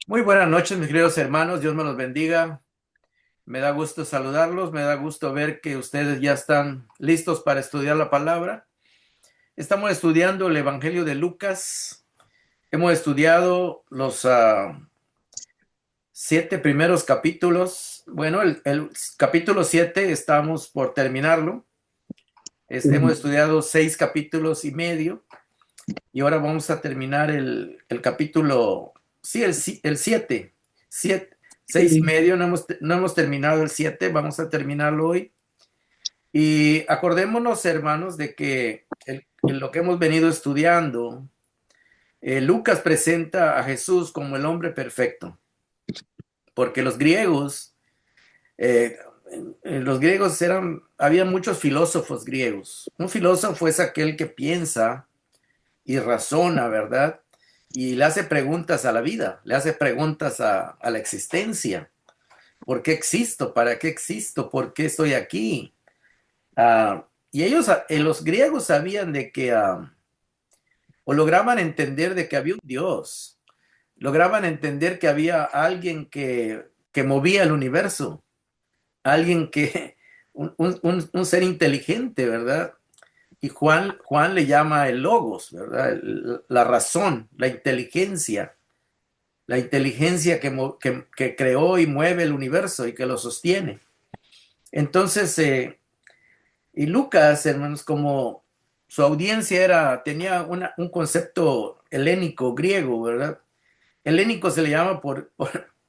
Muy buenas noches, mis queridos hermanos. Dios me los bendiga. Me da gusto saludarlos. Me da gusto ver que ustedes ya están listos para estudiar la palabra. Estamos estudiando el Evangelio de Lucas. Hemos estudiado los 7 primeros capítulos. Bueno, el capítulo 7 estamos por terminarlo. Hemos estudiado 6 capítulos y medio y ahora vamos a terminar el capítulo, sí, el 7. 6 y medio, no hemos terminado el 7, vamos a terminarlo hoy. Y acordémonos, hermanos, de que en lo que hemos venido estudiando, Lucas presenta a Jesús como el hombre perfecto, porque eh, los griegos había muchos filósofos griegos. Un filósofo es aquel que piensa y razona, ¿verdad? Y le hace preguntas a la vida, le hace preguntas a la existencia. ¿Por qué existo? ¿Para qué existo? ¿Por qué estoy aquí? Y ellos, los griegos sabían de que, o lograban entender de que había un Dios, lograban entender que había alguien que movía el universo, alguien que, un ser inteligente, ¿verdad? Y Juan le llama el logos, ¿verdad? La razón, la inteligencia que creó y mueve el universo y que lo sostiene. Entonces, y Lucas, hermanos, como su audiencia tenía un concepto helénico, griego, ¿verdad? Helénico se le llama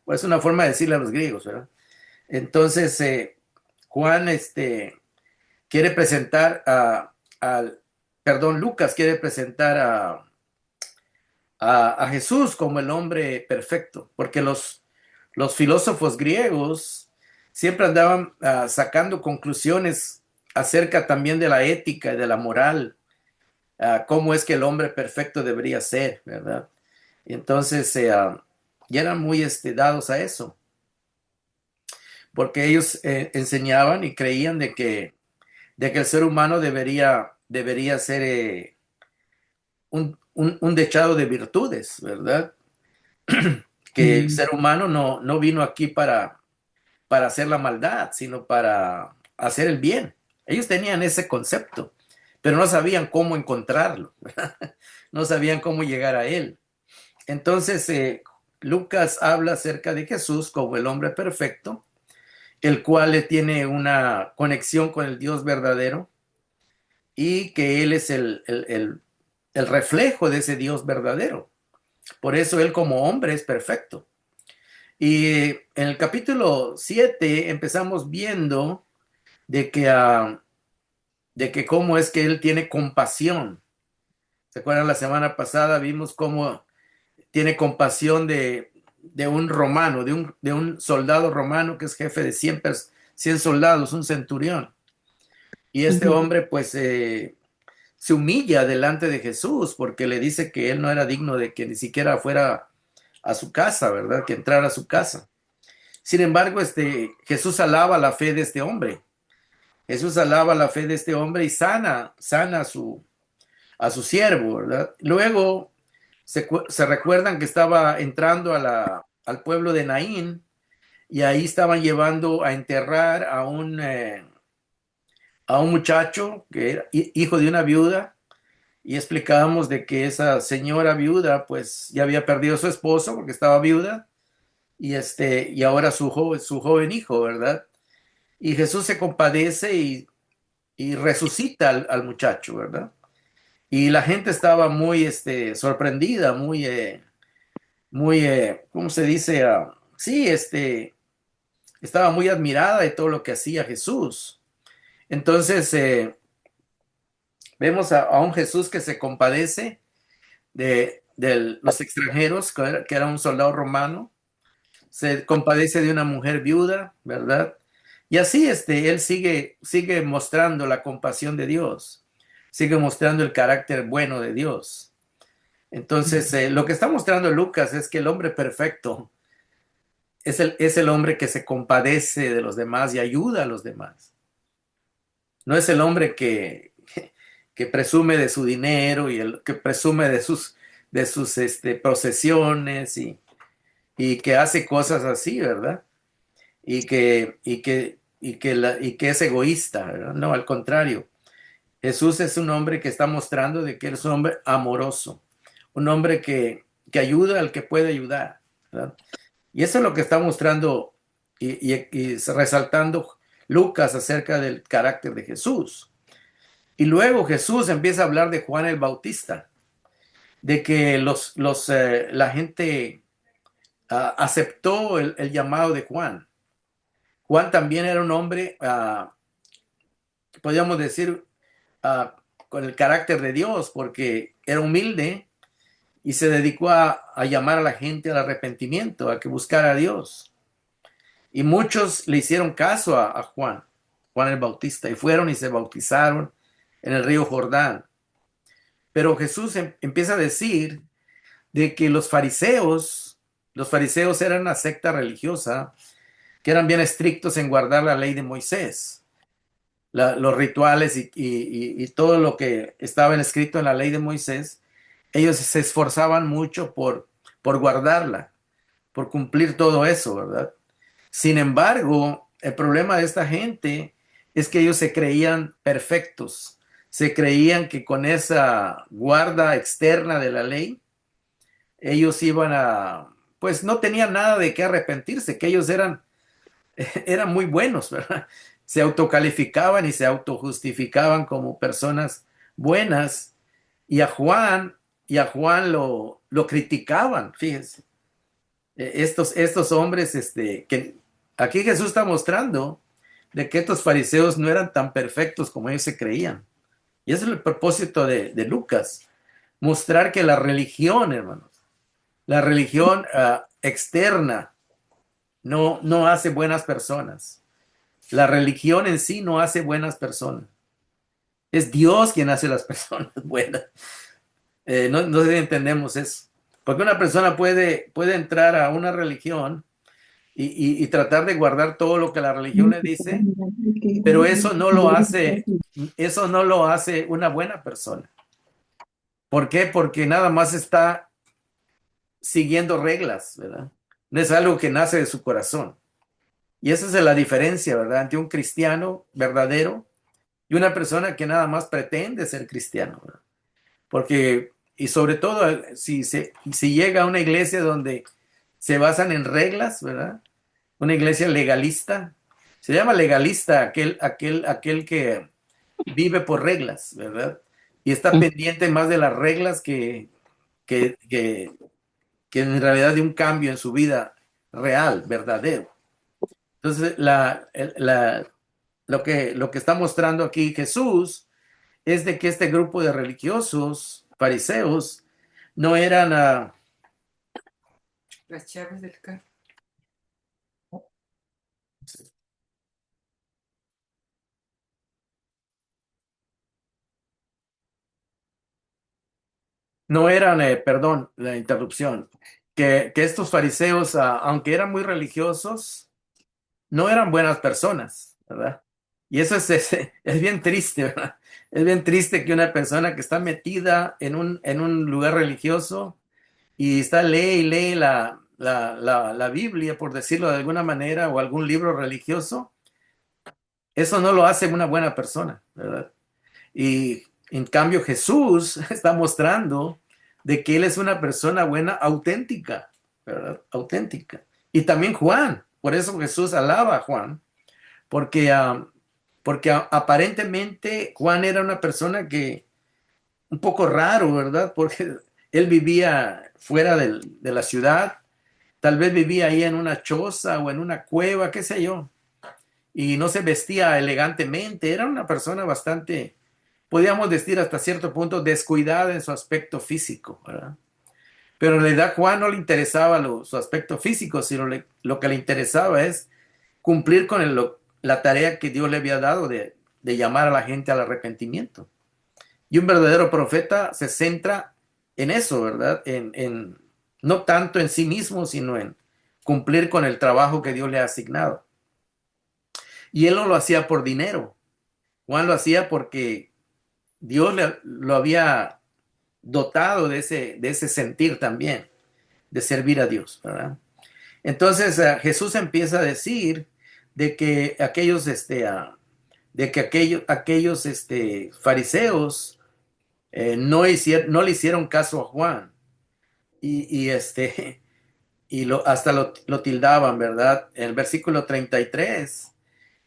es una forma de decirle a los griegos, ¿verdad? Entonces, Juan, quiere presentar perdón, Lucas quiere presentar a Jesús como el hombre perfecto, porque los filósofos griegos siempre andaban sacando conclusiones acerca también de la ética y de la moral, cómo es que el hombre perfecto debería ser, ¿verdad? Y entonces ya eran muy dados a eso, porque ellos enseñaban y creían de que el ser humano debería ser un dechado de virtudes, ¿verdad? Que el ser humano no vino aquí para hacer la maldad, sino para hacer el bien. Ellos tenían ese concepto, pero no sabían cómo encontrarlo, no sabían cómo llegar a él. Entonces, Lucas habla acerca de Jesús como el hombre perfecto, el cual le tiene una conexión con el Dios verdadero y que él es el reflejo de ese Dios verdadero. Por eso él como hombre es perfecto. Y en el capítulo 7 empezamos viendo de que, de que cómo es que él tiene compasión. ¿Se acuerdan? La semana pasada vimos cómo tiene compasión de un romano, de un soldado romano que es jefe de 100 soldados, un centurión. Y este hombre pues se humilla delante de Jesús porque le dice que él no era digno de que ni siquiera fuera a su casa, ¿verdad? Que entrara a su casa. Sin embargo, Jesús alaba la fe de este hombre. Jesús alaba la fe de este hombre y sana a su siervo, ¿verdad? Luego se recuerdan que estaba entrando al pueblo de Naín y ahí estaban llevando a enterrar a un muchacho que era hijo de una viuda y explicábamos de que esa señora viuda pues ya había perdido a su esposo porque estaba viuda y ahora su joven hijo, ¿verdad? Y Jesús se compadece y resucita al muchacho, ¿verdad? Y la gente estaba muy sorprendida, ¿cómo se dice? Sí, estaba muy admirada de todo lo que hacía Jesús. Entonces, vemos a un Jesús que se compadece de los extranjeros, que era un soldado romano, se compadece de una mujer viuda, ¿verdad? Y así él sigue mostrando la compasión de Dios, sigue mostrando el carácter bueno de Dios. Entonces, lo que está mostrando Lucas es que el hombre perfecto es el hombre que se compadece de los demás y ayuda a los demás. No es el hombre que presume de su dinero y el que presume de sus posesiones y que hace cosas así, ¿verdad? Y que es egoísta, ¿verdad? No, al contrario. Jesús es un hombre que está mostrando de que él es un hombre amoroso, un hombre que ayuda al que puede ayudar, ¿verdad? Y eso es lo que está mostrando y resaltando Lucas acerca del carácter de Jesús. Y luego Jesús empieza a hablar de Juan el Bautista, de que la gente aceptó el llamado de Juan. Juan también era un hombre, podríamos decir, ah, con el carácter de Dios, porque era humilde y se dedicó a llamar a la gente al arrepentimiento, a que buscara a Dios. Y muchos le hicieron caso a Juan el Bautista, y fueron y se bautizaron en el río Jordán. Pero Jesús empieza a decir de que los fariseos eran una secta religiosa que eran bien estrictos en guardar la ley de Moisés, los rituales y todo lo que estaba escrito en la ley de Moisés. Ellos se esforzaban mucho por guardarla, por cumplir todo eso, ¿verdad? Sin embargo, el problema de esta gente es que ellos se creían perfectos, se creían que con esa guarda externa de la ley, ellos iban pues no tenían nada de qué arrepentirse, que ellos eran muy buenos, ¿verdad? Se autocalificaban y se autojustificaban como personas buenas, y a Juan lo criticaban, fíjense. Estos hombres, que aquí Jesús está mostrando de que estos fariseos no eran tan perfectos como ellos se creían. Y ese es el propósito de Lucas, mostrar que la religión, hermanos, la religión externa no hace buenas personas. La religión en sí no hace buenas personas. Es Dios quien hace las personas buenas. No sé si entendemos eso. Porque una persona puede entrar a una religión y tratar de guardar todo lo que la religión le dice, pero eso no lo hace una buena persona. ¿Por qué? Porque nada más está siguiendo reglas, ¿verdad? No es algo que nace de su corazón. Y esa es la diferencia, ¿verdad? Entre un cristiano verdadero y una persona que nada más pretende ser cristiano, ¿verdad? Porque, y sobre todo, si llega a una iglesia donde se basan en reglas, ¿verdad? Una iglesia legalista, se llama legalista aquel que vive por reglas, ¿verdad? Y está pendiente más de las reglas que, que, que en realidad de un cambio en su vida real, verdadero. Entonces, lo que está mostrando aquí Jesús es de que este grupo de religiosos, fariseos, no eran, Las chaves del carro. perdón, la interrupción, que estos fariseos, aunque eran muy religiosos, no eran buenas personas, ¿verdad? Y eso es bien triste, ¿verdad? Es bien triste que una persona que está metida en un lugar religioso y lee y lee la Biblia, por decirlo de alguna manera, o algún libro religioso, eso no lo hace una buena persona, ¿verdad? Y en cambio Jesús está mostrando de que Él es una persona buena, auténtica, ¿verdad? Auténtica. Y también Juan, por eso Jesús alaba a Juan, porque, aparentemente Juan era una persona que, un poco raro, ¿verdad? Porque él vivía fuera de la ciudad, tal vez vivía ahí en una choza o en una cueva, qué sé yo, y no se vestía elegantemente, era una persona bastante, podríamos decir hasta cierto punto, descuidada en su aspecto físico, ¿verdad? Pero en realidad Juan no le interesaba su aspecto físico, sino lo que le interesaba es cumplir con la tarea que Dios le había dado de llamar a la gente al arrepentimiento. Y un verdadero profeta se centra en eso, ¿verdad? No tanto en sí mismo, sino en cumplir con el trabajo que Dios le ha asignado. Y él no lo hacía por dinero. Juan lo hacía porque Dios lo había dotado de ese sentir también, de servir a Dios, ¿verdad? Entonces Jesús empieza a decir de que aquellos fariseos no le hicieron caso a Juan y hasta lo tildaban, ¿verdad? En el versículo 33,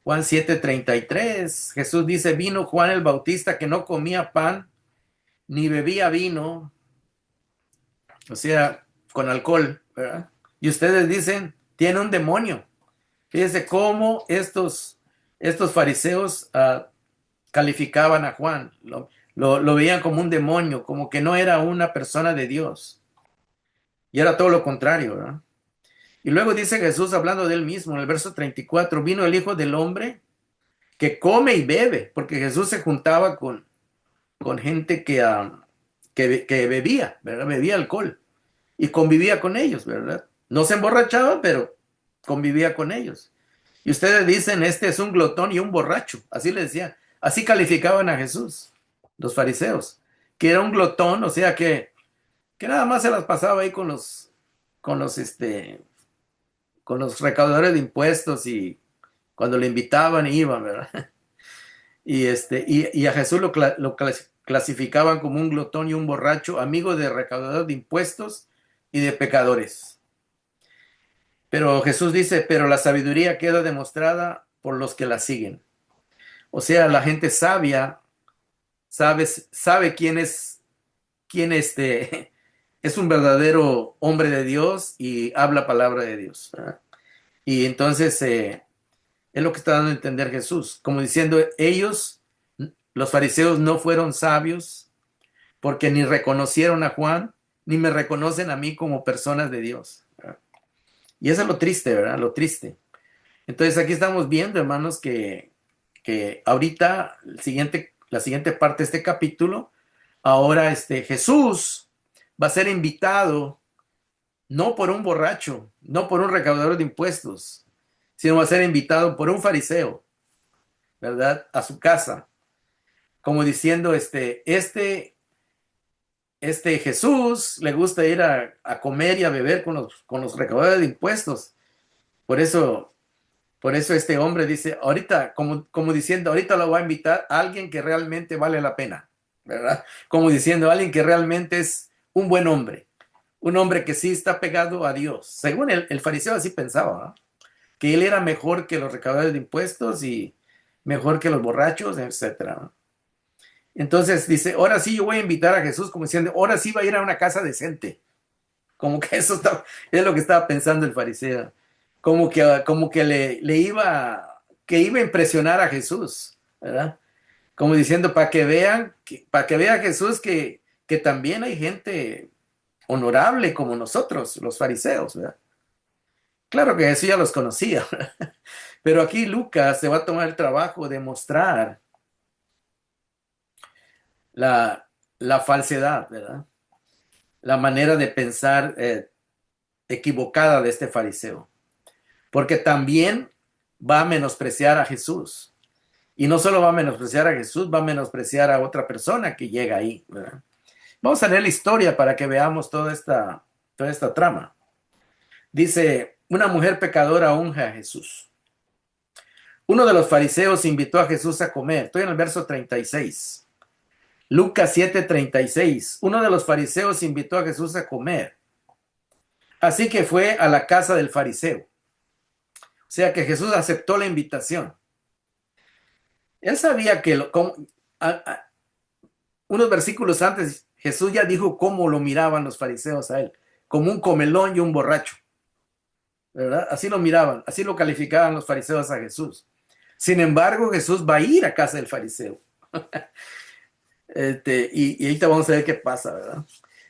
Juan 7:33, Jesús dice, vino Juan el Bautista que no comía pan ni bebía vino, o sea, con alcohol, ¿verdad? Y ustedes dicen, tiene un demonio. Fíjense cómo estos fariseos calificaban a Juan, lo veían como un demonio, como que no era una persona de Dios. Y era todo lo contrario, ¿verdad? Y luego dice Jesús hablando de él mismo en el verso 34, vino el Hijo del Hombre que come y bebe, porque Jesús se juntaba con gente que bebía, ¿verdad? Bebía alcohol y convivía con ellos, ¿verdad? No se emborrachaba, pero convivía con ellos. Y ustedes dicen, este es un glotón y un borracho, así le decían, así calificaban a Jesús, los fariseos, que era un glotón, o sea que nada más se las pasaba ahí con los, este, con los recaudadores de impuestos y cuando le invitaban iban, ¿verdad? Y a Jesús lo clasificaban como un glotón y un borracho, amigo de recaudadores de impuestos y de pecadores. Pero Jesús dice, pero la sabiduría queda demostrada por los que la siguen. O sea, la gente sabia sabe quién es un verdadero hombre de Dios y habla palabra de Dios, ¿verdad? Y entonces es lo que está dando a entender Jesús, como diciendo, ellos, los fariseos, no fueron sabios porque ni reconocieron a Juan, ni me reconocen a mí como personas de Dios, ¿verdad? Y eso es lo triste, ¿verdad? Lo triste. Entonces aquí estamos viendo, hermanos, que ahorita la siguiente parte de este capítulo, ahora Jesús va a ser invitado no por un borracho, no por un recaudador de impuestos, sino va a ser invitado por un fariseo, ¿verdad? A su casa, como diciendo, Jesús le gusta ir a comer y a beber con los recaudadores de impuestos. Por eso, por eso este hombre dice, ahorita, como diciendo, ahorita lo va a invitar a alguien que realmente vale la pena, ¿verdad? Como diciendo, alguien que realmente es un buen hombre, un hombre que sí está pegado a Dios. Según el fariseo así pensaba, ¿no? Que él era mejor que los recaudadores de impuestos y mejor que los borrachos, etcétera. Entonces dice, ahora sí yo voy a invitar a Jesús, como diciendo, ahora sí va a ir a una casa decente. Como que es lo que estaba pensando el fariseo. Como que que iba a impresionar a Jesús, ¿verdad? Como diciendo, para que vea Jesús que también hay gente honorable como nosotros, los fariseos, ¿verdad? Claro que eso ya los conocía, ¿verdad? Pero aquí Lucas se va a tomar el trabajo de mostrar la falsedad, ¿verdad? La manera de pensar equivocada de este fariseo. Porque también va a menospreciar a Jesús. Y no solo va a menospreciar a Jesús, va a menospreciar a otra persona que llega ahí, ¿verdad? Vamos a leer la historia para que veamos toda esta trama. Dice, una mujer pecadora unge a Jesús. Uno de los fariseos invitó a Jesús a comer. Estoy en el verso 36. Lucas 7:36. Uno de los fariseos invitó a Jesús a comer. Así que fue a la casa del fariseo. O sea que Jesús aceptó la invitación. Él sabía que unos versículos antes Jesús ya dijo cómo lo miraban los fariseos a él, como un comelón y un borracho, ¿verdad? Así lo miraban, así lo calificaban los fariseos a Jesús. Sin embargo, Jesús va a ir a casa del fariseo. Y ahorita vamos a ver qué pasa, ¿verdad?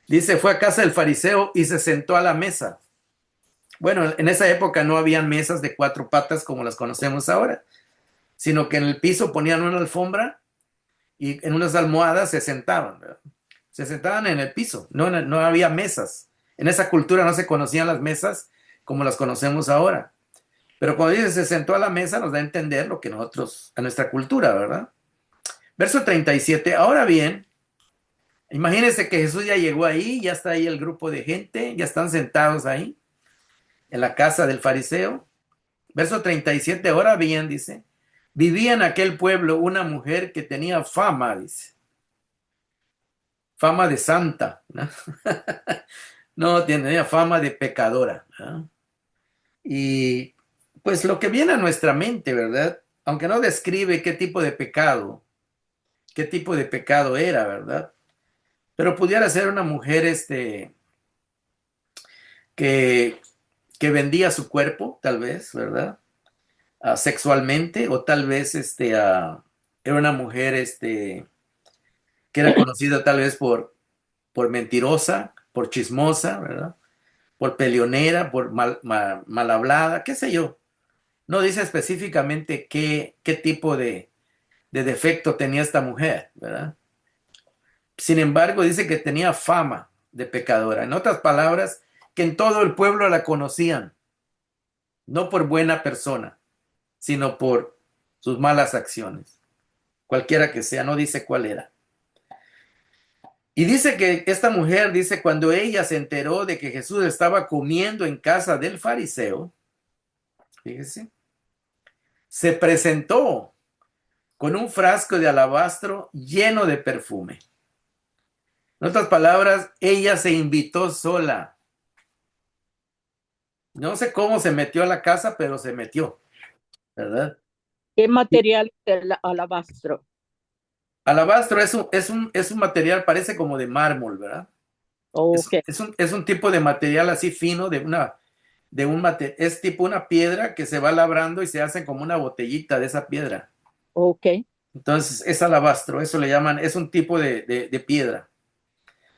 Dice, fue a casa del fariseo y se sentó a la mesa. Bueno, en esa época no habían mesas de 4 patas como las conocemos ahora, sino que en el piso ponían una alfombra y en unas almohadas se sentaban, ¿verdad? Se sentaban en el piso, no había mesas. En esa cultura no se conocían las mesas como las conocemos ahora. Pero cuando dice se sentó a la mesa, nos da a entender lo que nosotros, a nuestra cultura, ¿verdad? Verso 37. Ahora bien, imagínense que Jesús ya llegó ahí, ya está ahí el grupo de gente, ya están sentados ahí. en la casa del fariseo. Verso 37, ahora bien, dice, vivía en aquel pueblo una mujer que tenía fama, dice, fama de santa, ¿no? No, tenía fama de pecadora, ¿no? Y pues lo que viene a nuestra mente, ¿verdad? Aunque no describe qué tipo de pecado era, ¿verdad? Pero pudiera ser una mujer que, que vendía su cuerpo, tal vez, ¿verdad? Sexualmente, o tal vez era una mujer que era conocida tal vez por mentirosa, por chismosa, ¿verdad? Por peleonera, por mal hablada, qué sé yo. No dice específicamente qué tipo de defecto tenía esta mujer, ¿verdad? Sin embargo, dice que tenía fama de pecadora. En otras palabras, que en todo el pueblo la conocían, no por buena persona, sino por sus malas acciones, cualquiera que sea, no dice cuál era. Y dice que esta mujer, dice, cuando ella se enteró de que Jesús estaba comiendo en casa del fariseo, fíjese, se presentó con un frasco de alabastro lleno de perfume. En otras palabras, ella se invitó sola. No sé cómo se metió a la casa, pero se metió, ¿verdad? ¿Qué material es el alabastro? Alabastro es un material, parece como de mármol, ¿verdad? Ok, Es un tipo de material así fino, es tipo una piedra que se va labrando y se hace como una botellita de esa piedra. ok, Entonces, es alabastro, eso le llaman, es un tipo de piedra,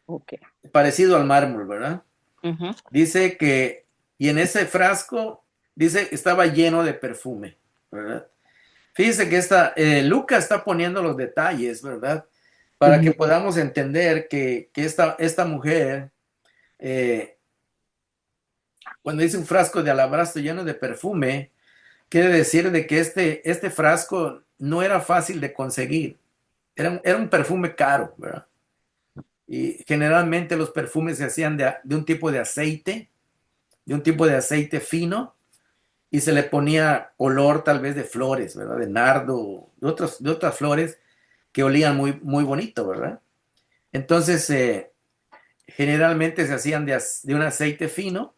ok. parecido al mármol, ¿verdad? Ujú, Dice que, y en ese frasco, dice, estaba lleno de perfume, ¿verdad? Fíjese que Lucas está poniendo los detalles, ¿verdad? Para que ujú. podamos entender que esta mujer, eh, cuando dice un frasco de alabastro lleno de perfume, quiere decir de que este frasco no era fácil de conseguir. Era un perfume caro, ¿verdad? Y generalmente los perfumes se hacían de un tipo de un tipo de aceite fino, y se le ponía olor tal vez de flores, ¿verdad? De nardo, de otras flores que olían muy bonito, ¿verdad? Entonces, generalmente se hacían de un aceite fino.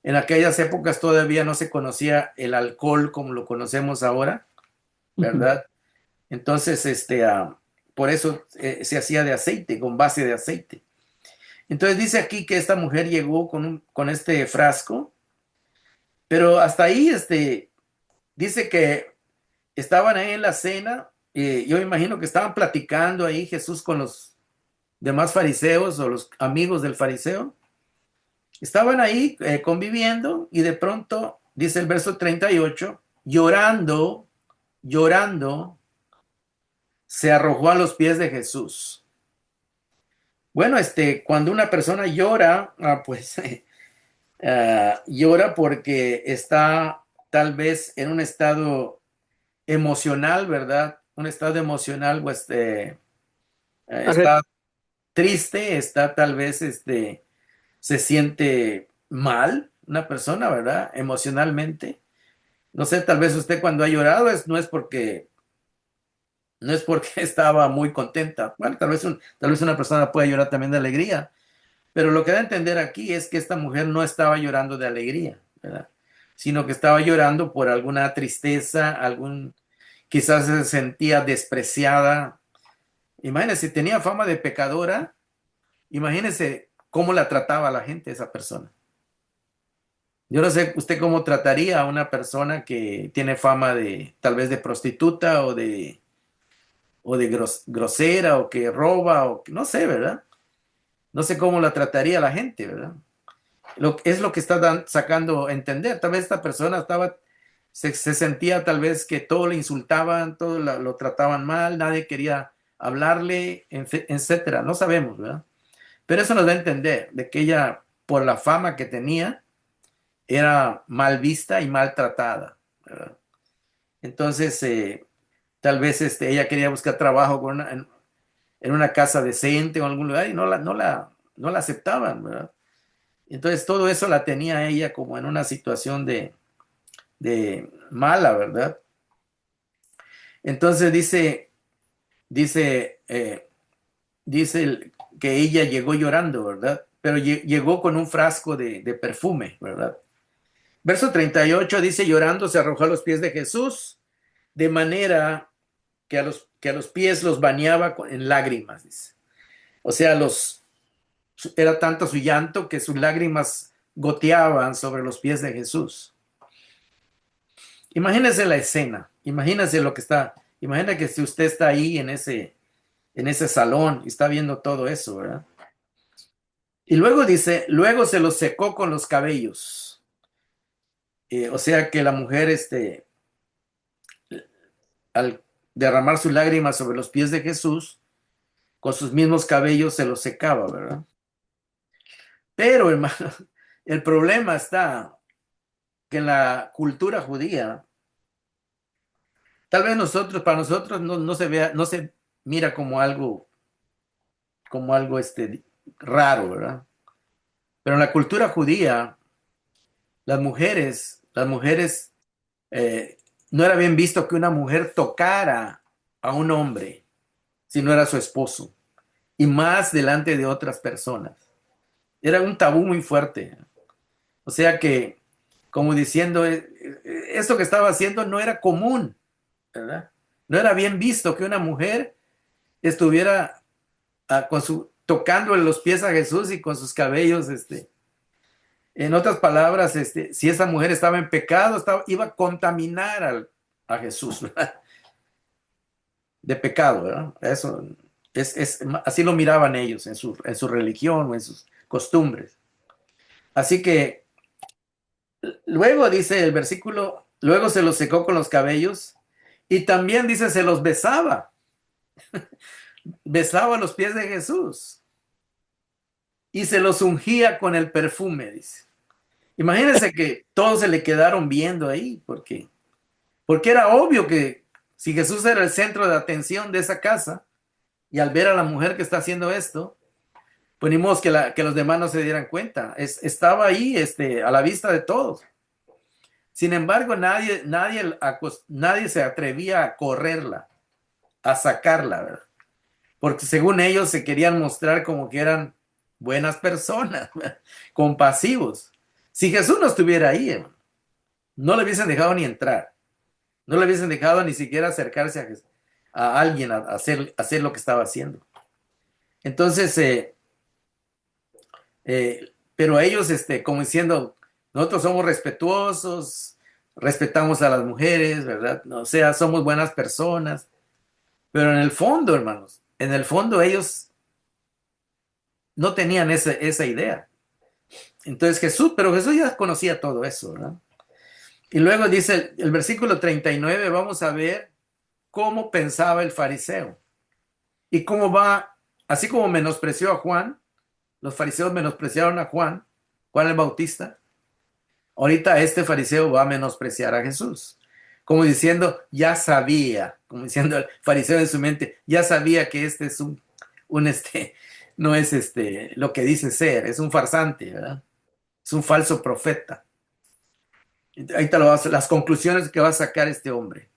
En aquellas épocas todavía no se conocía el alcohol como lo conocemos ahora, Ujú. ¿verdad? Entonces, por eso se hacía de aceite, con base de aceite. Entonces dice aquí que esta mujer llegó con este frasco, pero hasta ahí, dice que estaban ahí en la cena, yo imagino que estaban platicando ahí Jesús con los demás fariseos o los amigos del fariseo. Estaban ahí conviviendo y de pronto, dice el verso 38, llorando, se arrojó a los pies de Jesús. Bueno, cuando una persona llora, pues llora porque está tal vez en un estado emocional, ¿verdad? Un estado emocional, pues, Arre- está triste, está tal vez, se siente mal una persona, ¿verdad? Emocionalmente. No sé, tal vez usted cuando ha llorado no es porque estaba muy contenta. Bueno, tal vez una persona puede llorar también de alegría, pero lo que da a entender aquí es que esta mujer no estaba llorando de alegría, ¿verdad? Sino que estaba llorando por alguna tristeza, quizás se sentía despreciada. Imagínese, tenía fama de pecadora. Imagínese cómo la trataba la gente esa persona. Yo no sé usted cómo trataría a una persona que tiene fama de tal vez de prostituta o de grosera o que roba o que no sé, ¿verdad? No sé cómo la trataría la gente, ¿verdad? Es lo que está sacando a entender. Tal vez esta persona se sentía tal vez que todo le insultaban, todo lo trataban mal, nadie quería hablarle, etcétera. No sabemos, ¿verdad? Pero eso nos da a entender de que ella, por la fama que tenía, era mal vista y maltratada, ¿verdad? Entonces, tal vez ella quería buscar trabajo en una casa decente o en algún lugar y no la aceptaban, ¿verdad? Entonces todo eso la tenía ella como en una situación de mala, ¿verdad? Entonces dice, que ella llegó llorando, ¿verdad? Pero llegó con un frasco de perfume, ¿verdad? Verso 38 dice, llorando se arrojó a los pies de Jesús, de manera que a los pies los bañaba en lágrimas, dice. O sea, era tanto su llanto que sus lágrimas goteaban sobre los pies de Jesús. Imagínese la escena, imagínese lo que está, imagina que si usted está ahí en ese salón y está viendo todo eso, ¿verdad? Y luego dice, luego se los secó con los cabellos. O sea que la mujer, al derramar sus lágrimas sobre los pies de Jesús, con sus mismos cabellos se los secaba, ¿verdad? Pero, hermano, el problema está que en la cultura judía, tal vez para nosotros no se vea, no se mira como algo raro, ¿verdad? Pero en la cultura judía, las mujeres eh, no era bien visto que una mujer tocara a un hombre si no era su esposo, y más delante de otras personas. Era un tabú muy fuerte. O sea que, como diciendo, esto que estaba haciendo no era común, ¿verdad? No era bien visto que una mujer estuviera tocándole los pies a Jesús y con sus cabellos, en otras palabras, si esa mujer estaba en pecado, iba a contaminar a Jesús, ¿verdad? De pecado, ¿verdad? Eso así lo miraban ellos en su religión o en sus costumbres. Así que luego dice el versículo, luego se los secó con los cabellos y también dice se los besaba los pies de Jesús y se los ungía con el perfume, dice. Imagínense que todos se le quedaron viendo ahí, porque era obvio que si Jesús era el centro de atención de esa casa, y al ver a la mujer que está haciendo esto, pues ni modo que los demás no se dieran cuenta. Estaba ahí a la vista de todos. Sin embargo, nadie se atrevía a correrla, a sacarla, ¿verdad? Porque según ellos se querían mostrar como que eran buenas personas, ¿verdad? Compasivos. Si Jesús no estuviera ahí, hermano, no le hubiesen dejado ni entrar. No le hubiesen dejado ni siquiera acercarse a alguien a hacer lo que estaba haciendo. Entonces, pero ellos, como diciendo, nosotros somos respetuosos, respetamos a las mujeres, ¿verdad? O sea, somos buenas personas, pero en el fondo, hermanos, en el fondo ellos no tenían esa idea. Entonces pero Jesús ya conocía todo eso, ¿verdad? Y luego dice el versículo 39, vamos a ver cómo pensaba el fariseo y cómo va, así como menospreció a Juan, los fariseos menospreciaron a Juan el Bautista. Ahorita este fariseo va a menospreciar a Jesús, como diciendo, ya sabía, como diciendo el fariseo en su mente, ya sabía que este es no es lo que dice ser, es un farsante, ¿verdad? Es un falso profeta. Ahí te las conclusiones que va a sacar este hombre.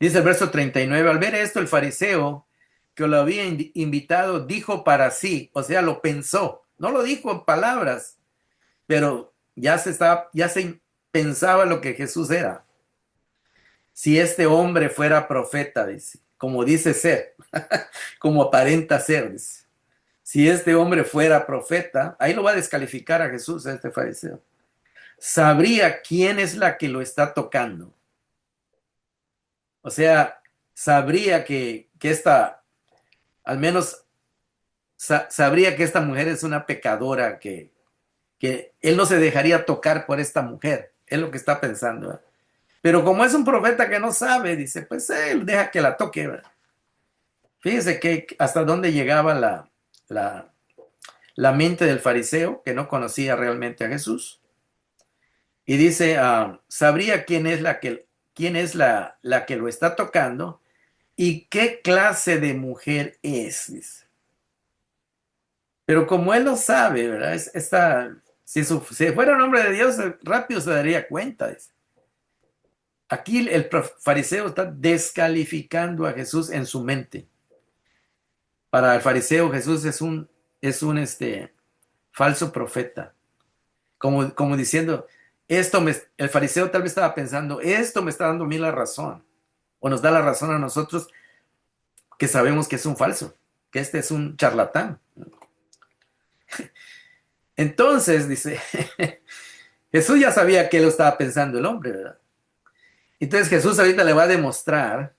Dice el verso 39, al ver esto el fariseo que lo había invitado dijo para sí, o sea, lo pensó, no lo dijo en palabras, pero ya se pensaba lo que Jesús era. Si este hombre fuera profeta, dice, como dice ser, como aparenta ser, dice. Si este hombre fuera profeta, ahí lo va a descalificar a Jesús, a este fariseo. Sabría quién es la que lo está tocando. O sea, sabría que al menos sabría que esta mujer es una pecadora, que él no se dejaría tocar por esta mujer. Es lo que está pensando, ¿eh? Pero como es un profeta que no sabe, dice, pues él deja que la toque, ¿verdad? Fíjese que hasta dónde llegaba la, la mente del fariseo, que no conocía realmente a Jesús. Y dice, sabría quién es la que lo está tocando y qué clase de mujer es, dice. Pero como él lo sabe, ¿verdad? Si fuera un hombre de Dios, rápido se daría cuenta. Dice. Aquí el fariseo está descalificando a Jesús en su mente. Para el fariseo, Jesús es un falso profeta. Como diciendo, el fariseo tal vez estaba pensando, esto me está dando a mí la razón. O nos da la razón a nosotros que sabemos que es un falso, que este es un charlatán. Entonces, dice, Jesús ya sabía que lo estaba pensando el hombre, ¿verdad? Entonces Jesús ahorita le va a demostrar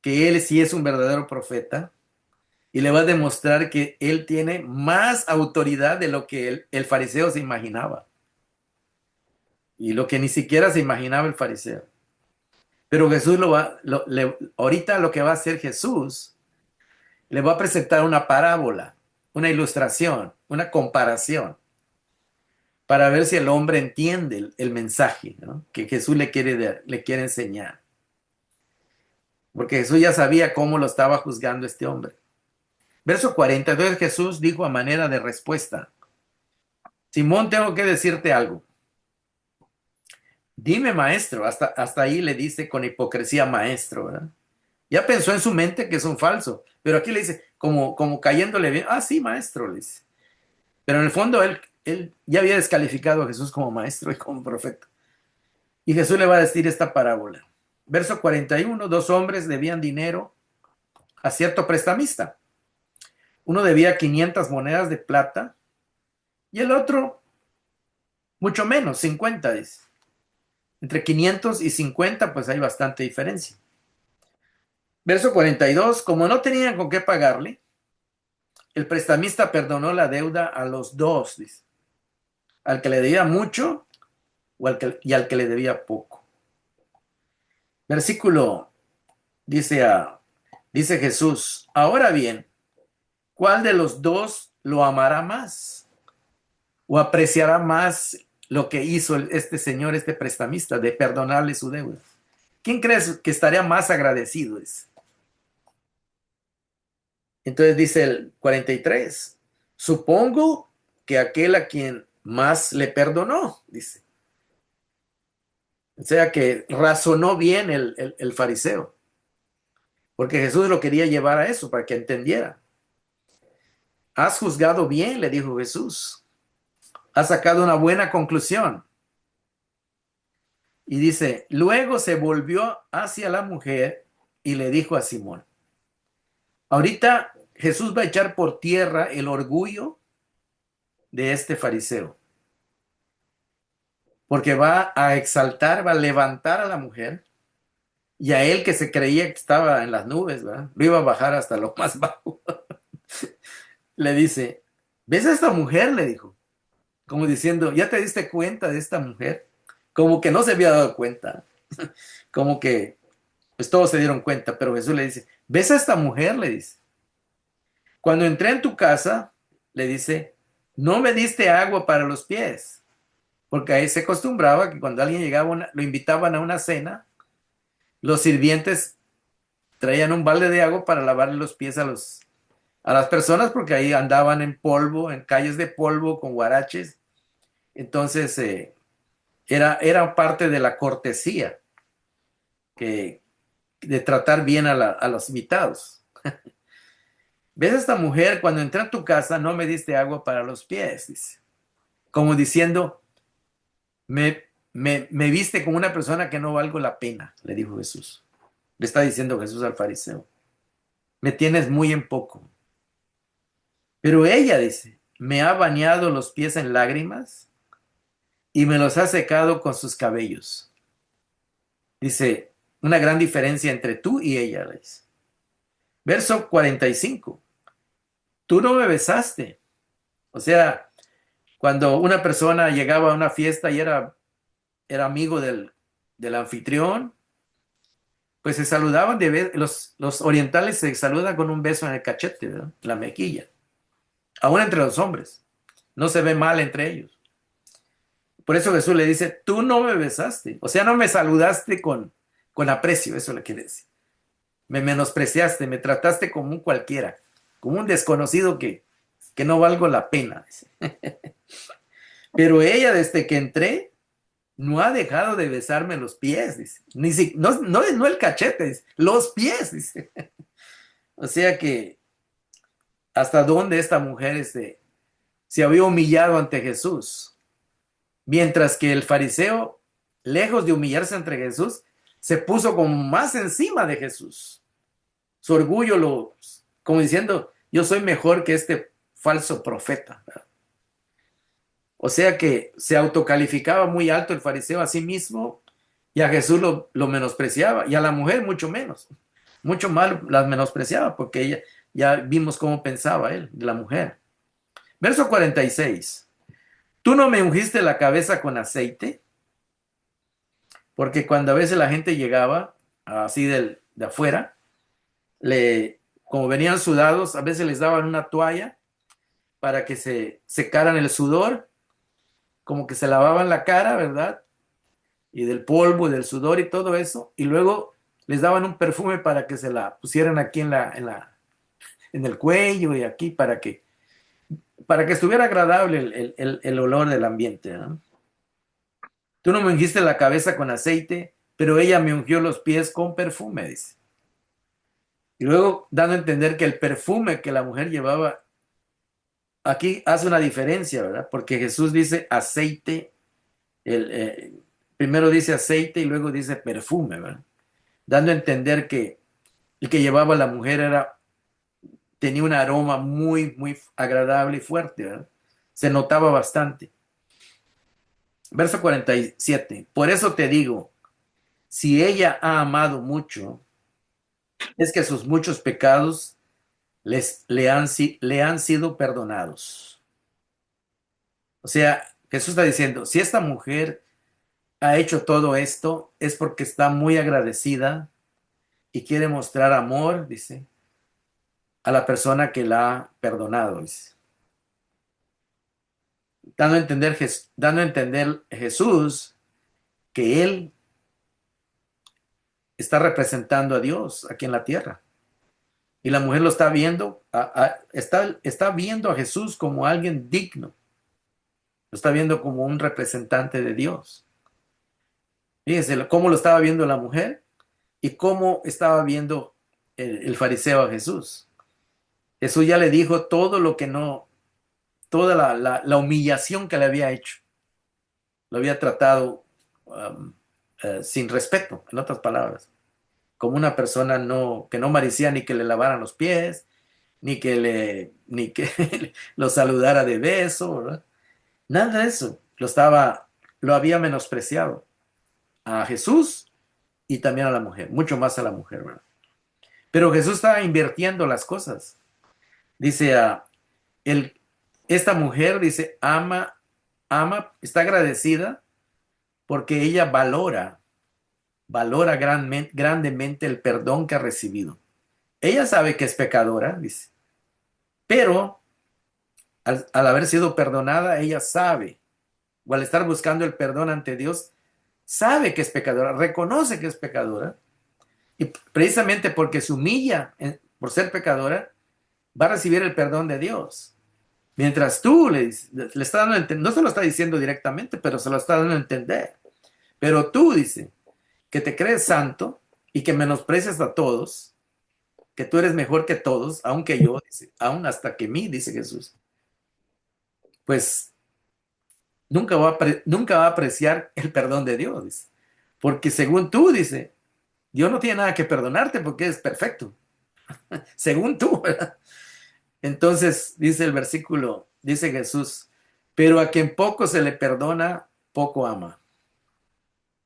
que él sí es un verdadero profeta y le va a demostrar que él tiene más autoridad de lo que el fariseo se imaginaba y lo que ni siquiera se imaginaba el fariseo. Pero Jesús ahorita lo que va a hacer Jesús, le va a presentar una parábola, una ilustración, una comparación, para ver si el hombre entiende el mensaje, ¿no? Que Jesús le quiere enseñar. Porque Jesús ya sabía cómo lo estaba juzgando este hombre. Verso 40, entonces Jesús dijo a manera de respuesta, Simón, tengo que decirte algo. Dime, maestro. Hasta ahí le dice con hipocresía maestro, ¿verdad? Ya pensó en su mente que es un falso, pero aquí le dice, como cayéndole bien, sí, maestro, le dice. Pero en el fondo él ya había descalificado a Jesús como maestro y como profeta. Y Jesús le va a decir esta parábola. Verso 41, dos hombres debían dinero a cierto prestamista. Uno debía 500 monedas de plata y el otro mucho menos, 50, dice. Entre 500 y 50, pues hay bastante diferencia. Verso 42, como no tenían con qué pagarle, el prestamista perdonó la deuda a los dos, dice. Al que le debía mucho y al que le debía poco. Versículo dice Jesús, ahora bien, ¿cuál de los dos lo amará más? ¿O apreciará más lo que hizo este señor, este prestamista, de perdonarle su deuda? ¿Quién crees que estaría más agradecido? Entonces dice el 43, supongo que aquel a quien más le perdonó, dice. O sea que razonó bien el fariseo, porque Jesús lo quería llevar a eso, para que entendiera. Has juzgado bien, le dijo Jesús. Has sacado una buena conclusión. Y dice, luego se volvió hacia la mujer y le dijo a Simón, ahorita Jesús va a echar por tierra el orgullo de este fariseo, porque va a exaltar, va a levantar a la mujer y a él que se creía que estaba en las nubes, ¿verdad? Lo iba a bajar hasta lo más bajo. Le dice, ¿ves a esta mujer? Le dijo, como diciendo, ¿ya te diste cuenta de esta mujer? Como que no se había dado cuenta, como que pues todos se dieron cuenta, pero Jesús le dice, ¿ves a esta mujer? Le dice, cuando entré en tu casa, le dice, no me diste agua para los pies, porque ahí se acostumbraba que cuando alguien llegaba, lo invitaban a una cena, los sirvientes traían un balde de agua para lavarle los pies a las personas, porque ahí andaban en polvo, en calles de polvo, con guaraches. Entonces, era parte de la cortesía que, de tratar bien a los invitados. ¿Ves a esta mujer? Cuando entré a tu casa no me diste agua para los pies, dice. Como diciendo, me viste como una persona que no valgo la pena, le dijo Jesús. Le está diciendo Jesús al fariseo. Me tienes muy en poco. Pero ella dice, me ha bañado los pies en lágrimas y me los ha secado con sus cabellos. Dice, una gran diferencia entre tú y ella, le dice. Verso 45. Tú no me besaste. O sea, cuando una persona llegaba a una fiesta y era amigo del anfitrión, pues se saludaban los orientales se saludan con un beso en el cachete, ¿verdad? La mejilla. Aún entre los hombres. No se ve mal entre ellos. Por eso Jesús le dice, tú no me besaste. O sea, no me saludaste con aprecio, eso le quiere decir. Me menospreciaste, me trataste como un cualquiera, como un desconocido que que no valgo la pena. Dice. Pero ella, desde que entré, no ha dejado de besarme los pies, dice. No el cachete, dice, los pies, dice. O sea que hasta dónde esta mujer se había humillado ante Jesús. Mientras que el fariseo, lejos de humillarse ante Jesús, se puso como más encima de Jesús. Su orgullo como diciendo, yo soy mejor que este falso profeta. O sea que se autocalificaba muy alto el fariseo a sí mismo y a Jesús lo menospreciaba y a la mujer mucho menos. Mucho más las menospreciaba porque ella, ya vimos cómo pensaba él, de la mujer. Verso 46. Tú no me ungiste la cabeza con aceite, porque cuando a veces la gente llegaba así de afuera, como venían sudados, a veces les daban una toalla para que se secaran el sudor, como que se lavaban la cara, ¿verdad? Y del polvo y del sudor y todo eso, y luego les daban un perfume para que se la pusieran aquí en el cuello y aquí para que estuviera agradable el olor del ambiente, ¿no? Tú no me ungiste la cabeza con aceite, pero ella me ungió los pies con perfume, dice. Y luego dando a entender que el perfume que la mujer llevaba aquí hace una diferencia, ¿verdad? Porque Jesús dice aceite, el, eh, primero dice aceite y luego dice perfume, ¿verdad? Dando a entender que el que llevaba la mujer tenía un aroma muy, muy agradable y fuerte, ¿verdad? Se notaba bastante. Verso 47. Por eso te digo, si ella ha amado mucho, es que sus muchos pecados le han sido perdonados. O sea, Jesús está diciendo, si esta mujer ha hecho todo esto, es porque está muy agradecida y quiere mostrar amor, dice, a la persona que la ha perdonado, dice. Dando a entender Jesús que Él está representando a Dios aquí en la tierra. Y la mujer lo está viendo, está viendo a Jesús como alguien digno, lo está viendo como un representante de Dios. Fíjense cómo lo estaba viendo la mujer y cómo estaba viendo el fariseo a Jesús. Jesús ya le dijo todo lo que no, toda la humillación que le había hecho. Lo había tratado sin respeto, en otras palabras, como una persona que no merecía ni que le lavaran los pies, ni que lo saludara de beso, ¿verdad? Nada de eso. Lo había menospreciado a Jesús y también a la mujer, mucho más a la mujer, ¿verdad? Pero Jesús estaba invirtiendo las cosas. Dice, el, esta mujer, dice, está agradecida porque ella valora grandemente el perdón que ha recibido. Ella sabe que es pecadora, dice, pero al haber sido perdonada, ella sabe, o al estar buscando el perdón ante Dios, sabe que es pecadora, reconoce que es pecadora, y precisamente porque se humilla por ser pecadora, va a recibir el perdón de Dios. Mientras tú le está dando a entender, no se lo está diciendo directamente, pero se lo está dando a entender. Pero tú, dice, que te crees santo y que menosprecias a todos, que tú eres mejor que todos, aunque yo, dice, aún hasta que mí, dice Jesús, pues nunca va a apreciar el perdón de Dios, dice. Porque según tú, dice, Dios no tiene nada que perdonarte porque es perfecto. Según tú, ¿verdad? Entonces, dice el versículo, dice Jesús, pero a quien poco se le perdona, poco ama.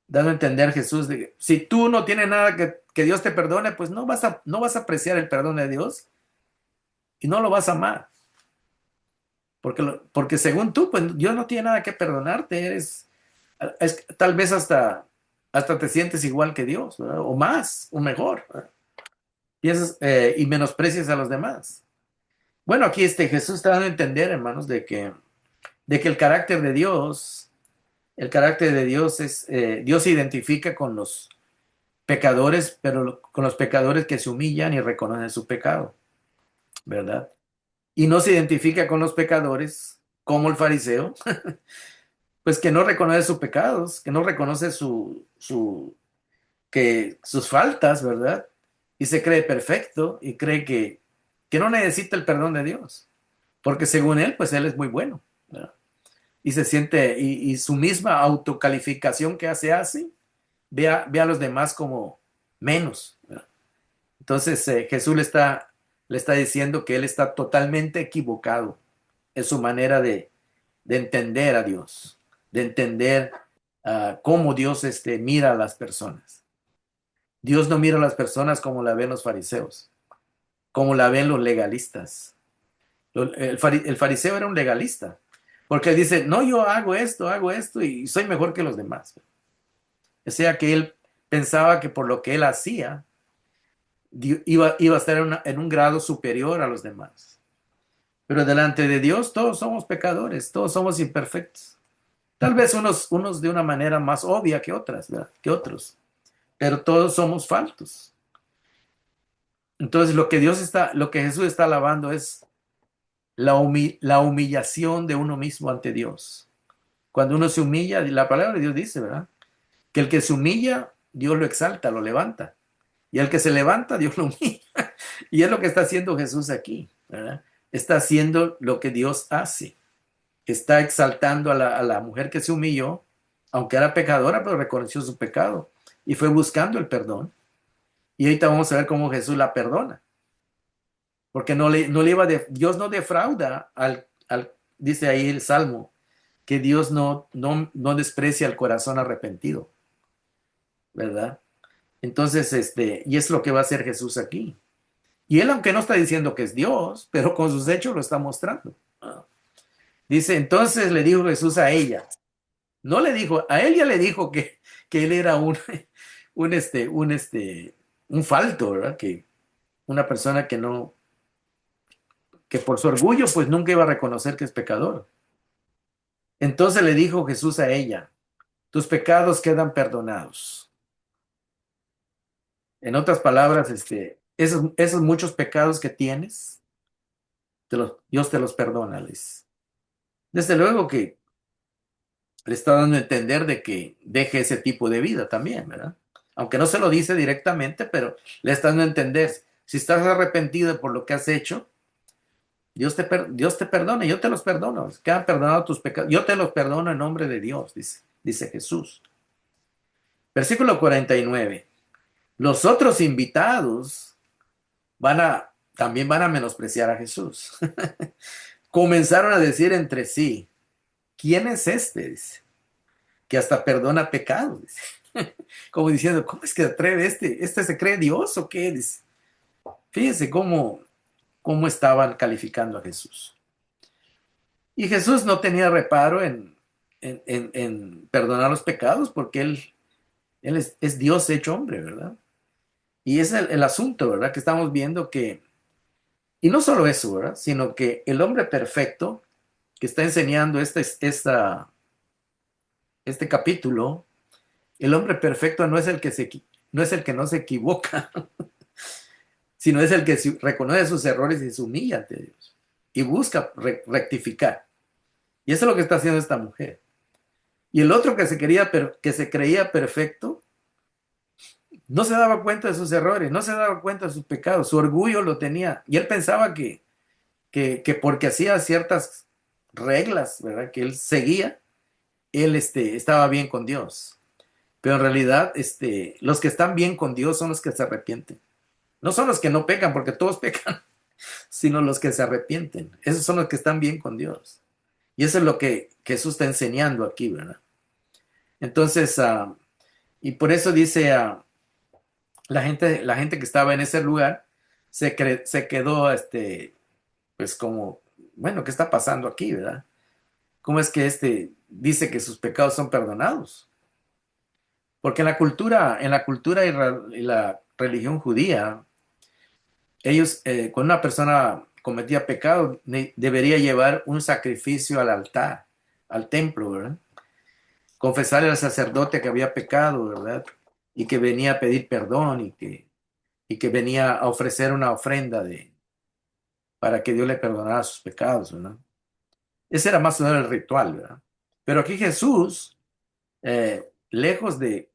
Dando a entender Jesús, si tú no tienes nada que Dios te perdone, pues no vas a apreciar el perdón de Dios y no lo vas a amar. Porque según tú, pues Dios no tiene nada que perdonarte, tal vez hasta te sientes igual que Dios, ¿verdad? O más, o mejor, ¿verdad? Y menosprecias a los demás. Bueno, aquí Jesús está dando a entender, hermanos, de que el carácter de Dios es, Dios se identifica con los pecadores, pero con los pecadores que se humillan y reconocen su pecado, ¿verdad? y no se identifica con los pecadores, como el fariseo, pues que no reconoce sus pecados, que no reconoce que sus faltas, ¿verdad? Y se cree perfecto y cree que no necesita el perdón de Dios, porque según él, pues él es muy bueno, ¿verdad? Y se siente, y su misma autocalificación que hace así, ve a los demás como menos, ¿verdad? Entonces Jesús le está diciendo que él está totalmente equivocado en su manera de entender a Dios, de entender cómo Dios mira a las personas. Dios no mira a las personas como la ven los fariseos, como la ven los legalistas. El fariseo era un legalista, porque él dice, no, yo hago esto y soy mejor que los demás. O sea que él pensaba que por lo que él hacía, iba a estar en un grado superior a los demás. Pero delante de Dios todos somos pecadores, todos somos imperfectos. Tal vez unos de una manera más obvia que otras, ¿verdad? Que otros, pero todos somos faltos. Entonces lo que Jesús está alabando es la humillación de uno mismo ante Dios. Cuando uno se humilla, la palabra de Dios dice, ¿verdad? Que el que se humilla, Dios lo exalta, lo levanta. Y el que se levanta, Dios lo humilla. Y es lo que está haciendo Jesús aquí, ¿verdad? Está haciendo lo que Dios hace. Está exaltando a la mujer que se humilló, aunque era pecadora, pero reconoció su pecado y fue buscando el perdón. Y ahorita vamos a ver cómo Jesús la perdona. Porque no le iba Dios no defrauda dice ahí el Salmo, que Dios no desprecia el corazón arrepentido, ¿verdad? Entonces, y es lo que va a hacer Jesús aquí. Y él, aunque no está diciendo que es Dios, pero con sus hechos lo está mostrando. Dice, entonces le dijo Jesús a ella, no le dijo, a él ya le dijo que él era un, este, un, este, un falto, ¿verdad? Que una persona que por su orgullo, pues nunca iba a reconocer que es pecador. Entonces le dijo Jesús a ella, tus pecados quedan perdonados. En otras palabras, esos muchos pecados que tienes, Dios te los perdona. Desde luego que le está dando a entender de que deje ese tipo de vida también, ¿verdad? Aunque no se lo dice directamente, pero le está dando a entender, si estás arrepentido por lo que has hecho, Dios te perdona, yo te los perdono, quedan perdonados tus pecados, yo te los perdono en nombre de Dios, dice Jesús. Versículo 49. Los otros invitados también van a menospreciar a Jesús. Comenzaron a decir entre sí, ¿quién es este? Dice, que hasta perdona pecados. Dice. Como diciendo, ¿cómo es que atreve este se cree Dios o qué? Dice. Fíjense cómo estaban calificando a Jesús. Y Jesús no tenía reparo en perdonar los pecados porque él es Dios hecho hombre, ¿verdad? Y es el asunto, ¿verdad? Que estamos viendo y no solo eso, ¿verdad? Sino que el hombre perfecto que está enseñando este capítulo, el hombre perfecto no es el que no se equivoca, sino es el que reconoce sus errores y se humilla ante Dios y busca rectificar. Y eso es lo que está haciendo esta mujer. Y el otro que se creía perfecto, no se daba cuenta de sus errores, no se daba cuenta de sus pecados, su orgullo lo tenía. Y él pensaba que porque hacía ciertas reglas, ¿verdad? Que él seguía, él estaba bien con Dios. Pero en realidad, los que están bien con Dios son los que se arrepienten. No son los que no pecan, porque todos pecan, sino los que se arrepienten. Esos son los que están bien con Dios. Y eso es lo que Jesús está enseñando aquí, ¿verdad? Entonces, y por eso dice la gente que estaba en ese lugar, se quedó, pues como, bueno, ¿qué está pasando aquí, verdad? ¿Cómo es que dice que sus pecados son perdonados? Porque en la cultura y la religión judía, ellos, cuando una persona cometía pecado, debería llevar un sacrificio al altar, al templo, ¿verdad? Confesarle al sacerdote que había pecado, ¿verdad? Y que venía a pedir perdón y que venía a ofrecer una ofrenda para que Dios le perdonara sus pecados, ¿verdad? Ese era más o menos el ritual, ¿verdad? Pero aquí Jesús, lejos de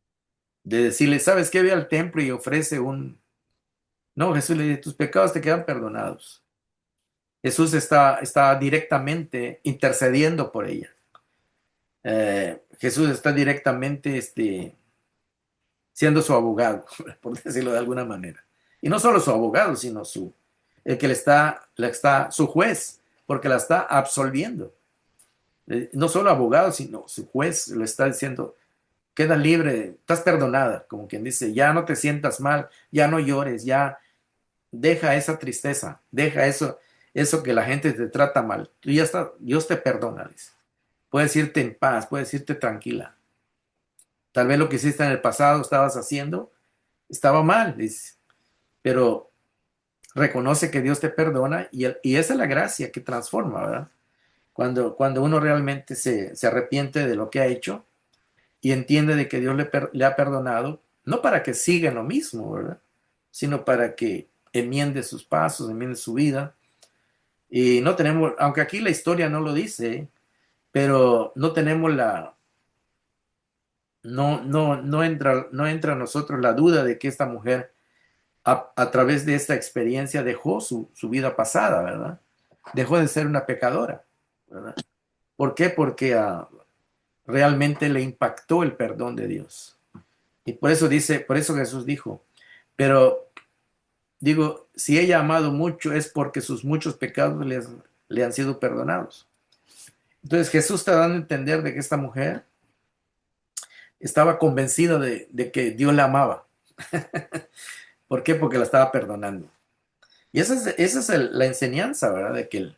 decirle, ¿sabes qué? Ve al templo y ofrece un... No, Jesús le dice, tus pecados te quedan perdonados. Jesús está directamente intercediendo por ella. Jesús está directamente siendo su abogado, por decirlo de alguna manera. Y no solo su abogado, sino el que su juez, porque la está absolviendo. No solo abogado, sino su juez lo está diciendo, queda libre, estás perdonada, como quien dice, ya no te sientas mal, ya no llores, ya deja esa tristeza, deja eso que la gente te trata mal. Tú ya está, Dios te perdona, dice. Puedes irte en paz, puedes irte tranquila. Tal vez lo que hiciste en el pasado, estabas haciendo, estaba mal, dice, pero reconoce que Dios te perdona y esa es la gracia que transforma, ¿verdad? Cuando uno realmente se arrepiente de lo que ha hecho y entiende de que Dios le ha perdonado, no para que siga en lo mismo, ¿verdad? Sino para que enmiende sus pasos, enmiende su vida. Y no tenemos, aunque aquí la historia no lo dice, pero no tenemos no entra a nosotros la duda de que esta mujer, a través de esta experiencia, dejó su vida pasada, ¿verdad? Dejó de ser una pecadora, ¿verdad? ¿Por qué? Porque realmente le impactó el perdón de Dios. Y por eso Jesús dijo, pero digo, si ella ha amado mucho es porque sus muchos pecados le han sido perdonados. Entonces Jesús está dando a entender de que esta mujer estaba convencida de que Dios la amaba. ¿Por qué? Porque la estaba perdonando. Y esa es la enseñanza, ¿verdad? De que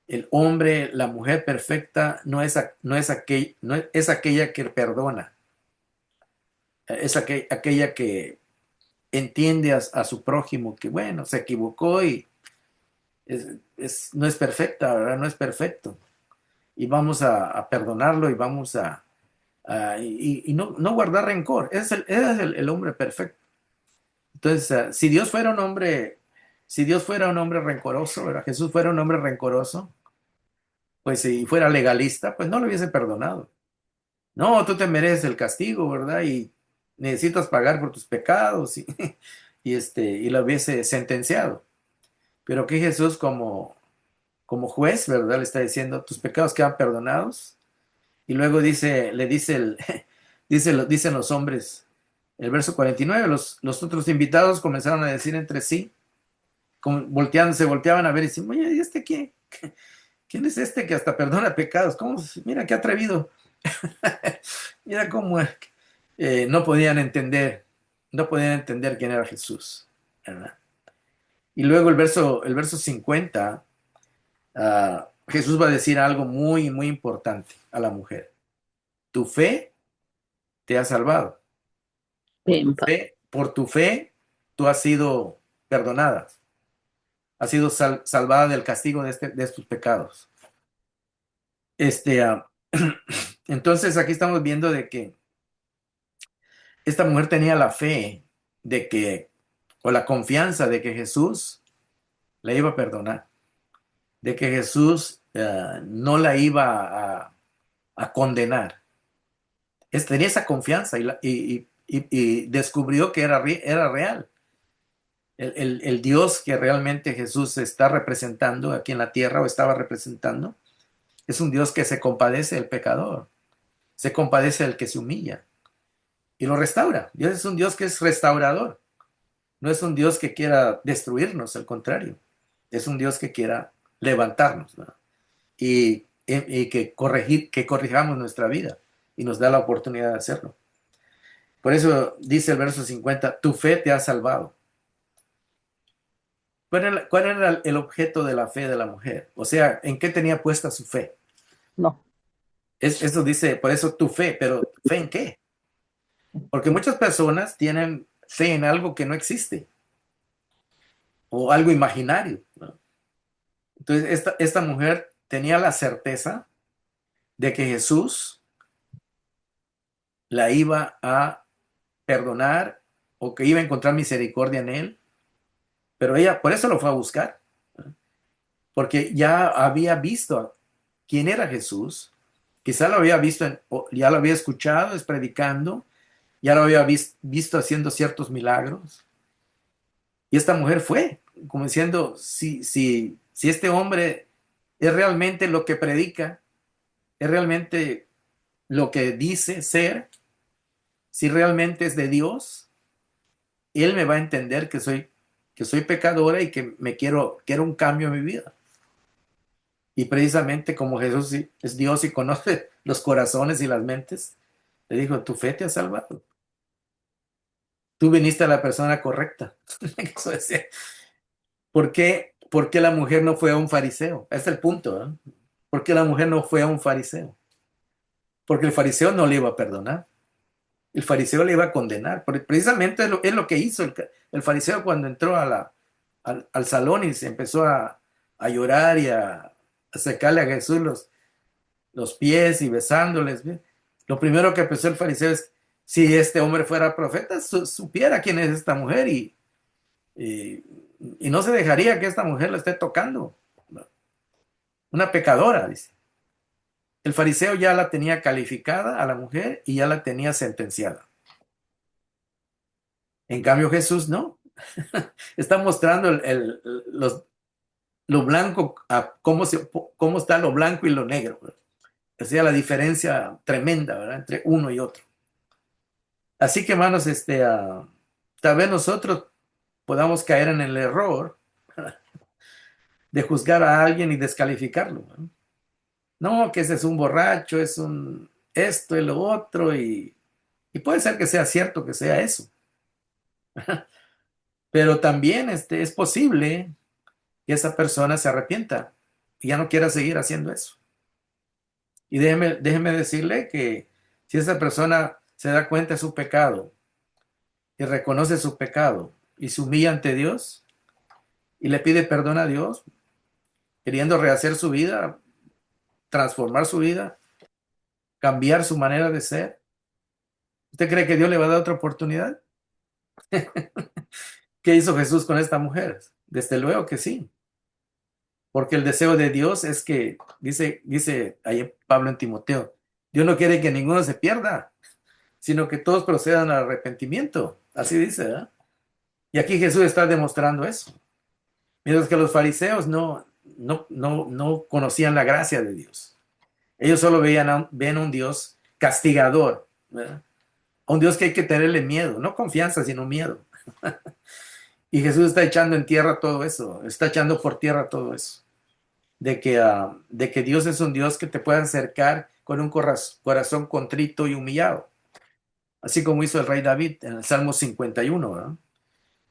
el hombre, la mujer perfecta no es aquella que perdona, es aquella que entiende a su prójimo que, bueno, se equivocó y no es perfecta, ¿verdad? No es perfecto. Y vamos a perdonarlo y vamos y no guardar rencor. Ese es el hombre perfecto. Entonces, si Dios fuera un hombre rencoroso, ¿verdad? Jesús fuera un hombre rencoroso, pues si fuera legalista, pues no lo hubiese perdonado. No, tú te mereces el castigo, ¿verdad? Y necesitas pagar por tus pecados y lo hubiese sentenciado. Pero que Jesús como juez, ¿verdad? Le está diciendo, tus pecados quedan perdonados. Y luego dicen los hombres, el verso 49, los otros invitados comenzaron a decir entre sí, se volteaban a ver y decían, oye, ¿y este quién? ¿Quién es este que hasta perdona pecados? Mira qué atrevido. Mira cómo no podían entender quién era Jesús, ¿verdad? Y luego el verso 50, Jesús va a decir algo muy, muy importante a la mujer. Tu fe te ha salvado. Por tu Bien, fe, por tu fe, tú has sido perdonada. Has sido salvada del castigo de estos pecados. Este, ah, entonces aquí estamos viendo de que esta mujer tenía la fe o la confianza de que Jesús la iba a perdonar, de que Jesús no la iba a condenar. Tenía esa confianza y descubrió que era real. El Dios que realmente Jesús está representando aquí en la tierra o estaba representando, es un Dios que se compadece del pecador, se compadece del que se humilla y lo restaura. Dios es un Dios que es restaurador, no es un Dios que quiera destruirnos, al contrario, es un Dios que quiera levantarnos, ¿no? y que corrijamos nuestra vida y nos da la oportunidad de hacerlo. Por eso dice el verso 50, tu fe te ha salvado. ¿Cuál era el objeto de la fe de la mujer? O sea, ¿en qué tenía puesta su fe? no. Eso dice, por eso tu fe, pero ¿fe en qué? Porque muchas personas tienen fe en algo que no existe o algo imaginario, ¿no? Entonces, esta mujer tenía la certeza de que Jesús la iba a perdonar o que iba a encontrar misericordia en él, pero ella por eso lo fue a buscar, ¿no? porque ya había visto quién era Jesús, quizá lo había visto, o ya lo había escuchado, es predicando, ya lo había visto haciendo ciertos milagros. Y esta mujer fue, como diciendo, si este hombre es realmente lo que predica, es realmente lo que dice ser, si realmente es de Dios, Él me va a entender que soy pecadora y que quiero un cambio en mi vida. Y precisamente como Jesús es Dios y conoce los corazones y las mentes, le dijo, tu fe te ha salvado. Tú viniste a la persona correcta. Eso decía. ¿Por qué la mujer no fue a un fariseo? Ese es el punto, ¿eh? ¿Por qué la mujer no fue a un fariseo? Porque el fariseo no le iba a perdonar. El fariseo le iba a condenar. Precisamente es lo que hizo el fariseo cuando entró al salón y se empezó a llorar y a secarle a Jesús los pies y besándoles. ¿Ve? Lo primero que pensó el fariseo es, si este hombre fuera profeta, supiera quién es esta mujer y, y no se dejaría que esta mujer la esté tocando. Una pecadora, dice. El fariseo ya la tenía calificada a la mujer y ya la tenía sentenciada. En cambio Jesús no. Está mostrando lo blanco, cómo está lo blanco y lo negro. ¿Verdad? O sea, la diferencia tremenda, ¿verdad? Entre uno y otro. Así que, hermanos, tal vez nosotros podamos caer en el error de juzgar a alguien y descalificarlo. ¿No? No, que ese es un borracho, es un esto y lo otro, y puede ser que sea cierto que sea eso. Pero también es posible que esa persona se arrepienta y ya no quiera seguir haciendo eso. Y déjeme decirle que si esa persona se da cuenta de su pecado y reconoce su pecado y se humilla ante Dios y le pide perdón a Dios, queriendo rehacer su vida, transformar su vida, cambiar su manera de ser, ¿usted cree que Dios le va a dar otra oportunidad? ¿Qué hizo Jesús con esta mujer? Desde luego que sí, porque el deseo de Dios es que, dice ahí Pablo en Timoteo, Dios no quiere que ninguno se pierda, sino que todos procedan al arrepentimiento. Así dice, ¿verdad? Y aquí Jesús está demostrando eso. Mientras que los fariseos no conocían la gracia de Dios. Ellos solo ven un Dios castigador, ¿verdad? Un Dios que hay que tenerle miedo, no confianza, sino miedo. Y Jesús está echando en tierra todo eso, está echando por tierra todo eso. De que Dios es un Dios que te puede acercar con un corazón contrito y humillado. Así como hizo el rey David en el Salmo 51, ¿verdad?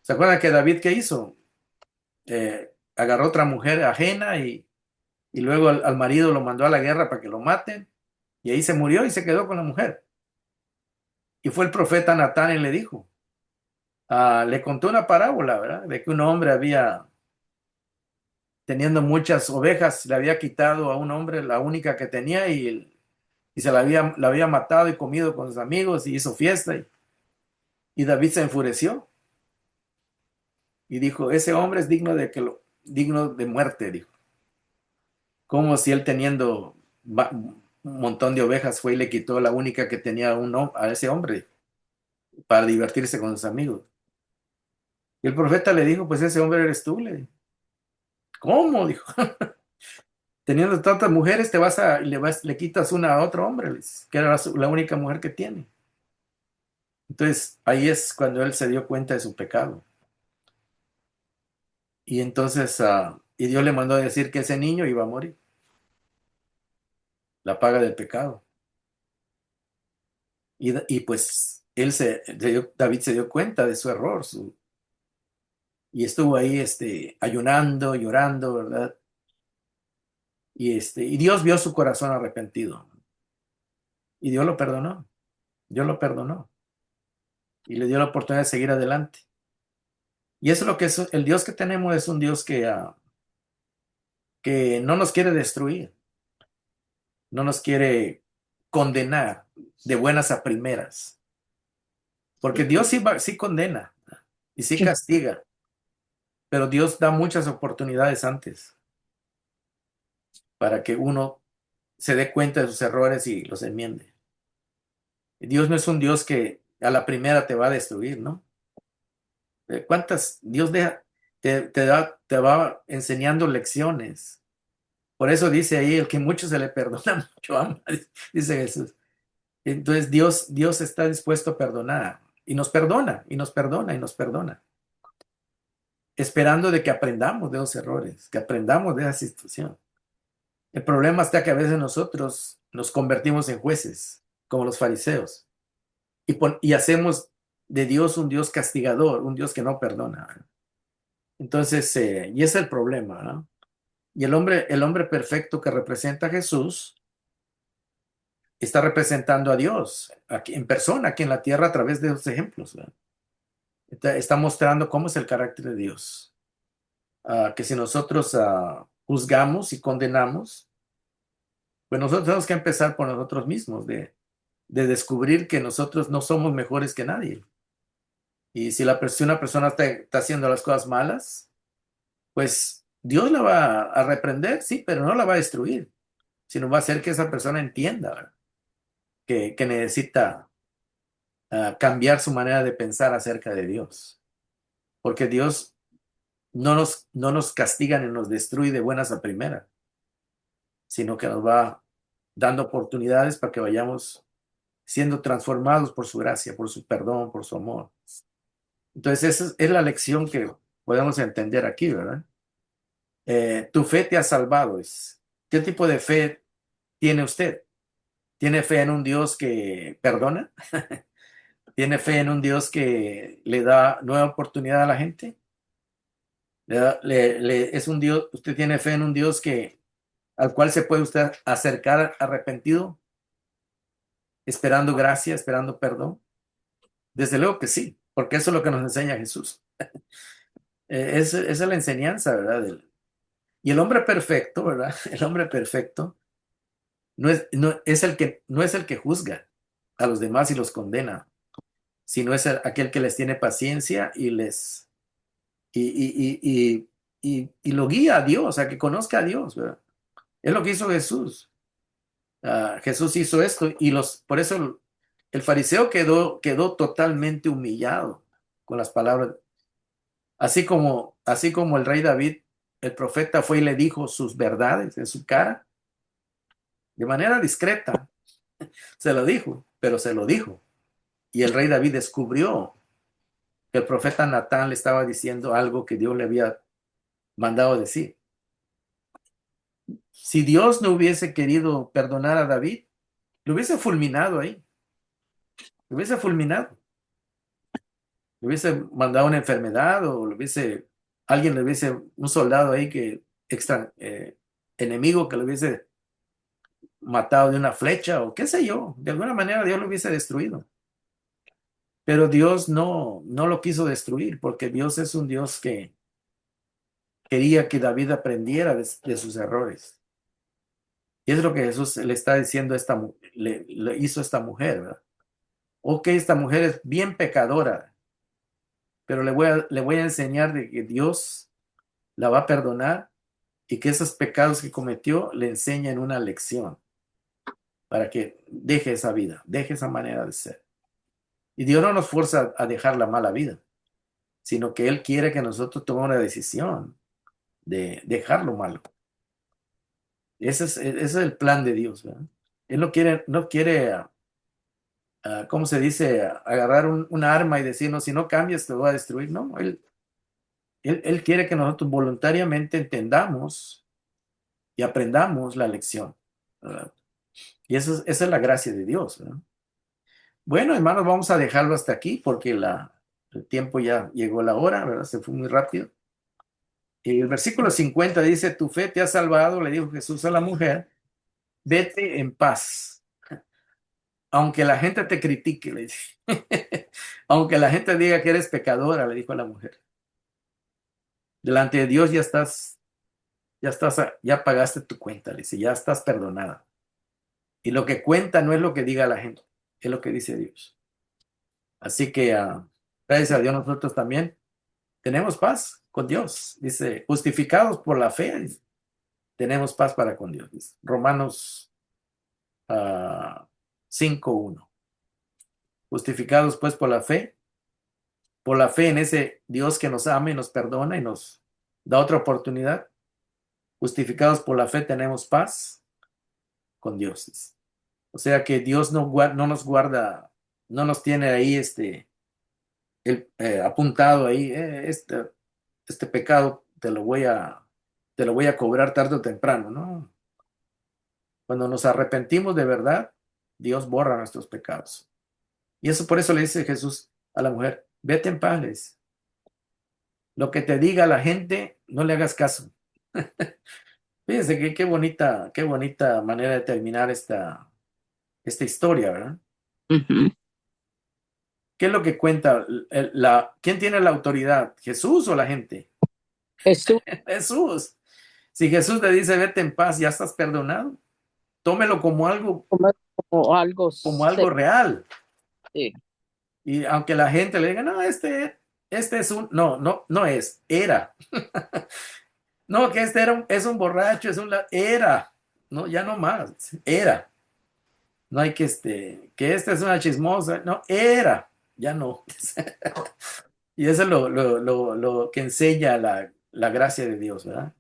¿Se acuerdan que David qué hizo? Agarró otra mujer ajena y luego al marido lo mandó a la guerra para que lo maten y ahí se murió y se quedó con la mujer. Y fue el profeta Natán y le dijo, le contó una parábola, ¿verdad? De que un hombre teniendo muchas ovejas, le había quitado a un hombre la única que tenía y la había matado y comido con sus amigos y hizo fiesta. Y David se enfureció y dijo, ese hombre es digno de muerte, dijo. Como si él teniendo un montón de ovejas fue y le quitó la única que tenía a ese hombre para divertirse con sus amigos. Y el profeta le dijo, pues ese hombre eres tú. Le dijo. ¿Cómo? Dijo. Teniendo tantas mujeres, le quitas una a otro hombre, que era la única mujer que tiene. Entonces, ahí es cuando él se dio cuenta de su pecado. Y entonces, y Dios le mandó a decir que ese niño iba a morir, la paga del pecado. Y pues David se dio cuenta de su error, y estuvo ahí ayunando, llorando, ¿verdad? Y Dios vio su corazón arrepentido. Y Dios lo perdonó y le dio la oportunidad de seguir adelante. Y eso es lo que es el Dios que tenemos, es un Dios que no nos quiere destruir, no nos quiere condenar de buenas a primeras, porque Dios sí condena y sí castiga, pero Dios da muchas oportunidades antes. para que uno se dé cuenta de sus errores y los enmiende. Dios no es un Dios que a la primera te va a destruir, ¿no? ¿Cuántas? Dios te va enseñando lecciones. Por eso dice ahí, el que mucho se le perdona, mucho ama, dice Jesús. Entonces Dios está dispuesto a perdonar y nos perdona y nos perdona y nos perdona, esperando de que aprendamos de los errores, que aprendamos de esa situación. El problema está que a veces nosotros nos convertimos en jueces, como los fariseos, y hacemos de Dios un Dios castigador, un Dios que no perdona. Entonces, y ese es el problema, ¿no? Y el hombre perfecto que representa a Jesús está representando a Dios aquí, en persona, aquí en la tierra, a través de los ejemplos, ¿verdad? Está mostrando cómo es el carácter de Dios. Que si nosotros juzgamos y condenamos, pues nosotros tenemos que empezar por nosotros mismos, de descubrir que nosotros no somos mejores que nadie. Y si una persona está haciendo las cosas malas, pues Dios la va a reprender, sí, pero no la va a destruir, sino va a hacer que esa persona entienda, ¿verdad? Que necesita cambiar su manera de pensar acerca de Dios. Porque Dios no nos castiga ni nos destruye de buenas a primeras, sino que nos va dando oportunidades para que vayamos siendo transformados por su gracia, por su perdón, por su amor. Entonces, esa es la lección que podemos entender aquí, ¿verdad? Tu fe te ha salvado. ¿Qué tipo de fe tiene usted? ¿Tiene fe en un Dios que perdona? ¿Tiene fe en un Dios que le da nueva oportunidad a la gente? Es un Dios, usted tiene fe en un Dios al cual se puede usted acercar arrepentido, esperando gracia, esperando perdón. Desde luego que sí, porque eso es lo que nos enseña Jesús. Esa es la enseñanza, ¿verdad? Y el hombre perfecto, ¿verdad? El hombre perfecto no es el que juzga a los demás y los condena, sino es aquel que les tiene paciencia y lo guía a Dios, a que conozca a Dios, ¿verdad? Es lo que hizo Jesús. Jesús hizo esto por eso el fariseo quedó totalmente humillado con las palabras. Así como el rey David, el profeta fue y le dijo sus verdades en su cara, de manera discreta, se lo dijo, pero se lo dijo. Y el rey David descubrió que el profeta Natán le estaba diciendo algo que Dios le había mandado decir. Si Dios no hubiese querido perdonar a David, lo hubiese fulminado ahí, lo hubiese fulminado, le hubiese mandado una enfermedad o un soldado ahí enemigo que lo hubiese matado de una flecha o qué sé yo, de alguna manera Dios lo hubiese destruido. Pero Dios no lo quiso destruir porque Dios es un Dios que quería que David aprendiera de sus errores. Y es lo que Jesús le está diciendo le hizo a esta mujer, ¿verdad? Ok, esta mujer es bien pecadora, pero le voy a enseñar de que Dios la va a perdonar y que esos pecados que cometió le enseñan una lección para que deje esa vida, deje esa manera de ser. Y Dios no nos fuerza a dejar la mala vida, sino que Él quiere que nosotros tomemos una decisión de dejar lo malo. Ese es el plan de Dios, ¿verdad? Él no quiere, ¿cómo se dice? Agarrar una arma y decirnos, si no cambias, te voy a destruir. No, Él quiere que nosotros voluntariamente entendamos y aprendamos la lección, ¿verdad? Y esa es la gracia de Dios, ¿verdad? Bueno, hermanos, vamos a dejarlo hasta aquí porque el tiempo ya llegó la hora, ¿verdad? Se fue muy rápido. Y el versículo 50 dice, tu fe te ha salvado, le dijo Jesús a la mujer, vete en paz. Aunque la gente te critique, le dice. Aunque la gente diga que eres pecadora, le dijo a la mujer. Delante de Dios ya pagaste tu cuenta, le dice, ya estás perdonada. Y lo que cuenta no es lo que diga la gente, es lo que dice Dios. Así que, gracias a Dios, nosotros también tenemos paz con Dios. Dice, justificados por la fe. Dice. tenemos paz para con Dios. Dice. Romanos 5:1. Justificados pues por la fe en ese Dios que nos ama y nos perdona y nos da otra oportunidad. Justificados por la fe tenemos paz con Dios. Dice. O sea que Dios no nos guarda, no nos tiene ahí apuntado ahí, este pecado te lo voy a cobrar tarde o temprano, ¿no? Cuando nos arrepentimos de verdad, Dios borra nuestros pecados. Y eso por eso le dice Jesús a la mujer, vete en paz, le dice. Lo que te diga la gente, no le hagas caso. Fíjense que qué bonita manera de terminar esta historia, ¿verdad? Ujú. ¿Qué es lo que cuenta? ¿Quién tiene la autoridad? ¿Jesús o la gente? Jesús, Jesús. Si Jesús te dice vete en paz, ya estás perdonado. Tómelo como, como algo como algo real. sí, Y aunque la gente le diga, no, este es no es, era. No, que es un borracho, era. No, ya no más, era. No hay que esta es una chismosa, no, era, ya no. Y eso es lo que enseña la gracia de Dios, ¿verdad?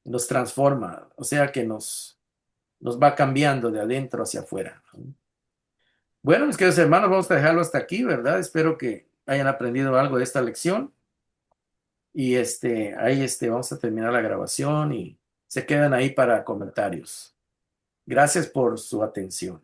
Nos transforma, o sea que nos va cambiando de adentro hacia afuera. Bueno, mis queridos hermanos, vamos a dejarlo hasta aquí, ¿verdad? Espero que hayan aprendido algo de esta lección. Y ahí vamos a terminar la grabación y se quedan ahí para comentarios. Gracias por su atención.